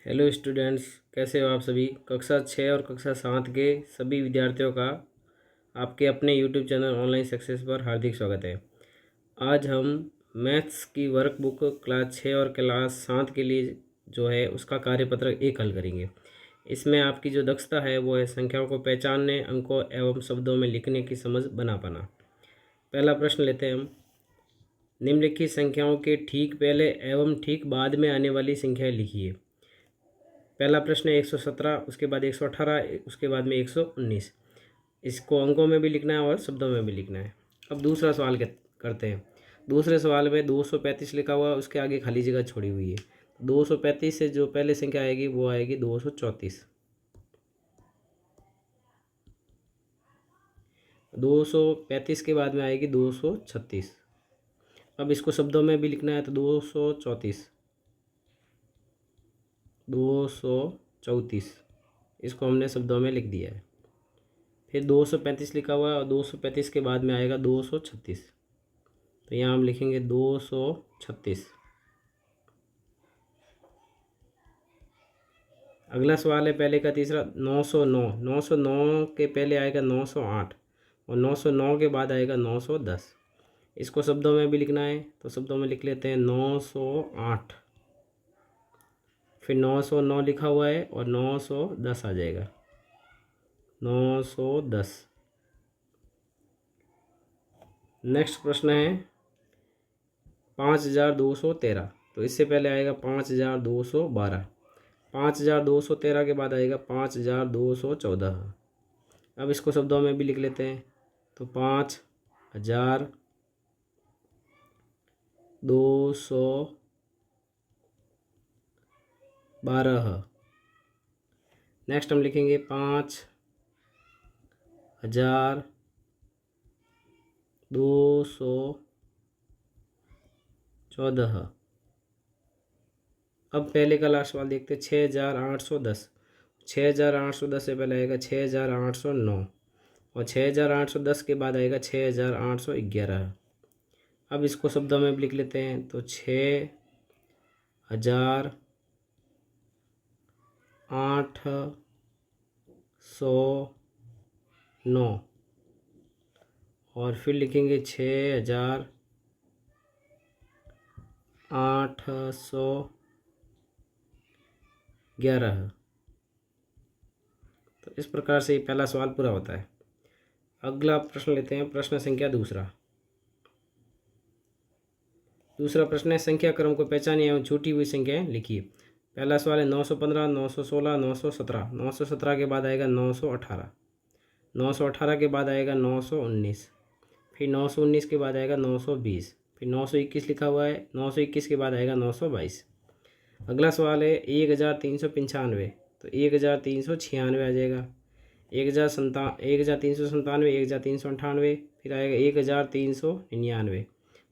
Hello students, कैसे हो आप सभी। कक्षा 6 और कक्षा 7 के सभी विद्यार्थियों का आपके अपने यूट्यूब चैनल ऑनलाइन सक्सेस पर हार्दिक स्वागत है। आज हम मैथ्स की वर्कबुक क्लास 6 और क्लास 7 के लिए जो है उसका कार्यपत्र एक हल करेंगे। इसमें आपकी जो दक्षता है वो है संख्याओं को पहचानने, अंकों एवं शब्दों में लिखने की समझ बना पाना। पहला प्रश्न लेते हैं हम। निम्नलिखित संख्याओं के ठीक पहले एवं ठीक बाद में आने वाली संख्याएं लिखिए। पहला प्रश्न है 117, उसके बाद 118, उसके बाद में 119। इसको अंकों में भी लिखना है और शब्दों में भी लिखना है। अब दूसरा सवाल करते हैं। दूसरे सवाल में 235 लिखा हुआ है, उसके आगे खाली जगह छोड़ी हुई है। 235 से जो पहले संख्या आएगी वो आएगी 234। 235 के बाद में आएगी 236। अब इसको शब्दों में भी लिखना है तो 234, 234 इसको हमने शब्दों में लिख दिया है। फिर 235 लिखा हुआ है और 235 के बाद में आएगा 236, तो यहाँ हम लिखेंगे 236। अगला सवाल है पहले का तीसरा 909। 909 के पहले आएगा 908 और 909 के बाद आएगा 910। इसको शब्दों में भी लिखना है तो शब्दों में लिख लेते हैं 908। फिर 909 लिखा हुआ है और 910 आ जाएगा 910। नेक्स्ट प्रश्न है 5213। तो इससे पहले आएगा 5212। 5213 के बाद आएगा 5214। अब इसको शब्दों में भी लिख लेते हैं तो 5212। नेक्स्ट हम लिखेंगे 5214। अब पहले का लास्ट सवाल देखते हैं 6810। 6810 से पहले आएगा 6809 और 6810 के बाद आएगा 6811। अब इसको शब्दों में भी लिख लेते हैं तो 6809 और फिर लिखेंगे 6811। तो इस प्रकार से पहला सवाल पूरा होता है। अगला प्रश्न लेते हैं, प्रश्न संख्या दूसरा प्रश्न है संख्या क्रम को पहचानिए एवं छूटी हुई संख्याएं लिखिए। पहला सवाल है 915, 916, 917। 917 के बाद आएगा 918। 918 के बाद आएगा 919। फिर 919 के बाद आएगा 920। फिर 921 लिखा हुआ है, 921 के बाद आएगा 922। अगला सवाल है 1395। तो 1396 आ जाएगा। 1397, 1398, फिर आएगा 1399,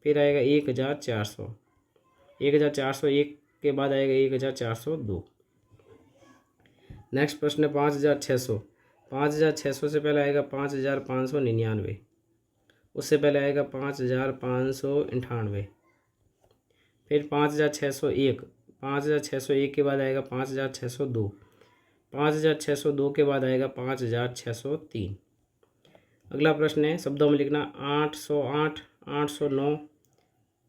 फिर आएगा 1400। 1401 के बाद आएगा 1402। नेक्स्ट प्रश्न है 5600। 5600 से पहले आएगा 5599। उससे पहले आएगा 5598। फिर 5601। 5601 के बाद आएगा 5602। 5602 के बाद आएगा 5603। अगला प्रश्न है शब्दों में लिखना 808, 809।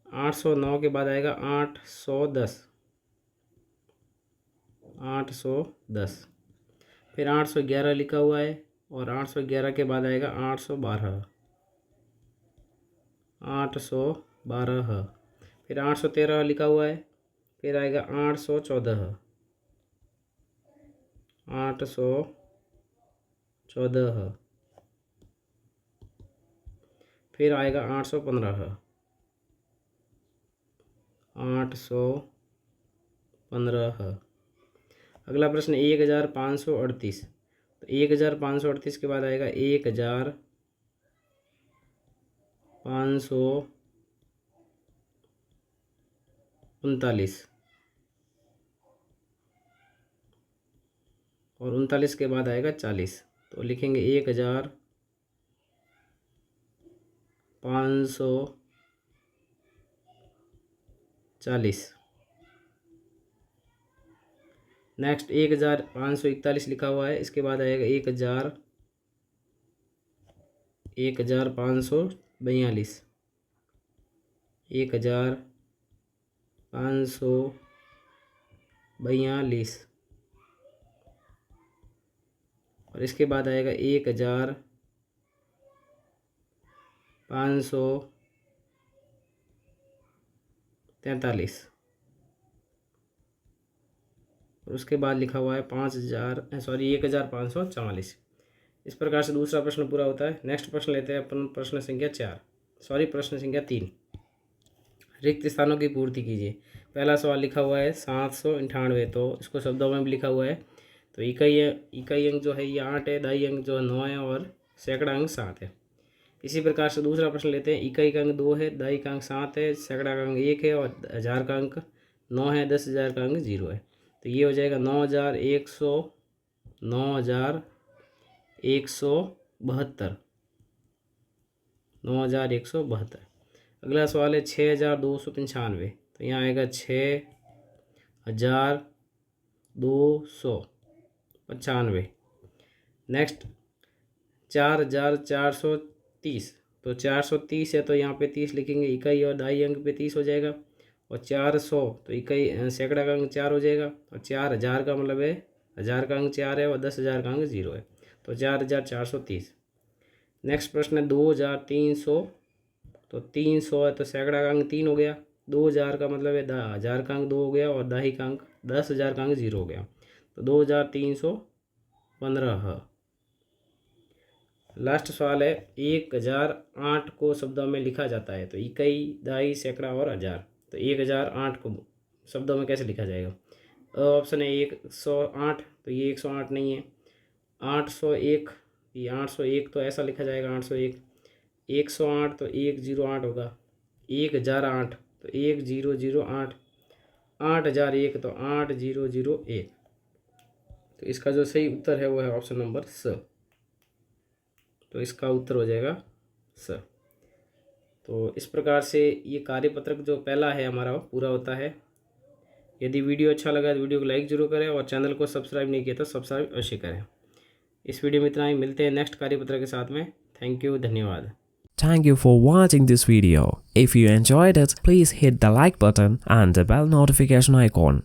809 के बाद आएगा 810। 810। फिर 811 लिखा हुआ है और 811 के बाद आएगा 812। 812। फिर 813 लिखा हुआ है, फिर आएगा 814। 814। फिर आएगा 815। 815। अगला प्रश्न 1538। तो 1538 के बाद आएगा 1539 और 39 के बाद आएगा 40। तो लिखेंगे 1540। नेक्स्ट 1541 लिखा हुआ है, इसके बाद आएगा 1542, 1542 और इसके बाद आएगा 1543 और उसके बाद लिखा हुआ है 1544। इस प्रकार से दूसरा प्रश्न पूरा होता है। नेक्स्ट प्रश्न लेते हैं अपन, प्रश्न संख्या 3। रिक्त स्थानों की पूर्ति कीजिए। पहला सवाल लिखा हुआ है 798, तो इसको शब्दों में भी लिखा हुआ है। तो इकाई अंक जो है ये 8 है, दाई अंक जो है 9 है और सैकड़ा अंक 7 है। इसी प्रकार से दूसरा प्रश्न लेते हैं। इकाई का अंक 2 है, दाई का अंक 7 है, सैकड़ा का अंक 1 है और हज़ार का अंक 9 है, 10,000 का अंक 0 है। तो ये हो जाएगा 9,172। अगला सवाल है 6,295, तो यहाँ आएगा 6,295। नेक्स्ट 4,430, तो 430 है तो यहाँ पे 30 लिखेंगे, इकाई और दाई अंक पे 30 हो जाएगा। और 400 तो इकाई सैकड़ा का अंक 4 हो जाएगा और 4,000 का मतलब है हज़ार का अंक 4 है और 10,000 का अंक 0 है, तो 4,430। नेक्स्ट प्रश्न है 2,300, तो 300 है तो सैकड़ा का अंक 3 हो गया, 2,000 का मतलब है हज़ार का अंक 2 हो गया और दाही का अंक 10,000 का अंक 0 हो गया, तो 2,315। लास्ट सवाल है 1,008 को शब्दों में लिखा जाता है, तो इकाई, दाई, सैकड़ा और हज़ार। तो 1,008 को शब्दों में कैसे लिखा जाएगा? ऑप्शन है 108, तो ये 108 नहीं है। 801, ये 801 तो ऐसा लिखा जाएगा 801। 108 तो 108 होगा। 1,008 तो 1008। 8,001 तो 8,001। तो इसका जो सही उत्तर है वो है ऑप्शन नंबर स। तो इसका उत्तर हो जाएगा स। तो इस प्रकार से ये कार्यपत्रक जो पहला है हमारा वो पूरा होता है। यदि वीडियो अच्छा लगा तो वीडियो को लाइक जरूर करें और चैनल को सब्सक्राइब नहीं किया तो सब्सक्राइब अवश्य करें। इस वीडियो में इतना ही, मिलते हैं नेक्स्ट कार्यपत्र के साथ में। थैंक यू, धन्यवाद। Thank you for watching this video. If you enjoyed it, please hit the like button and the bell notification icon.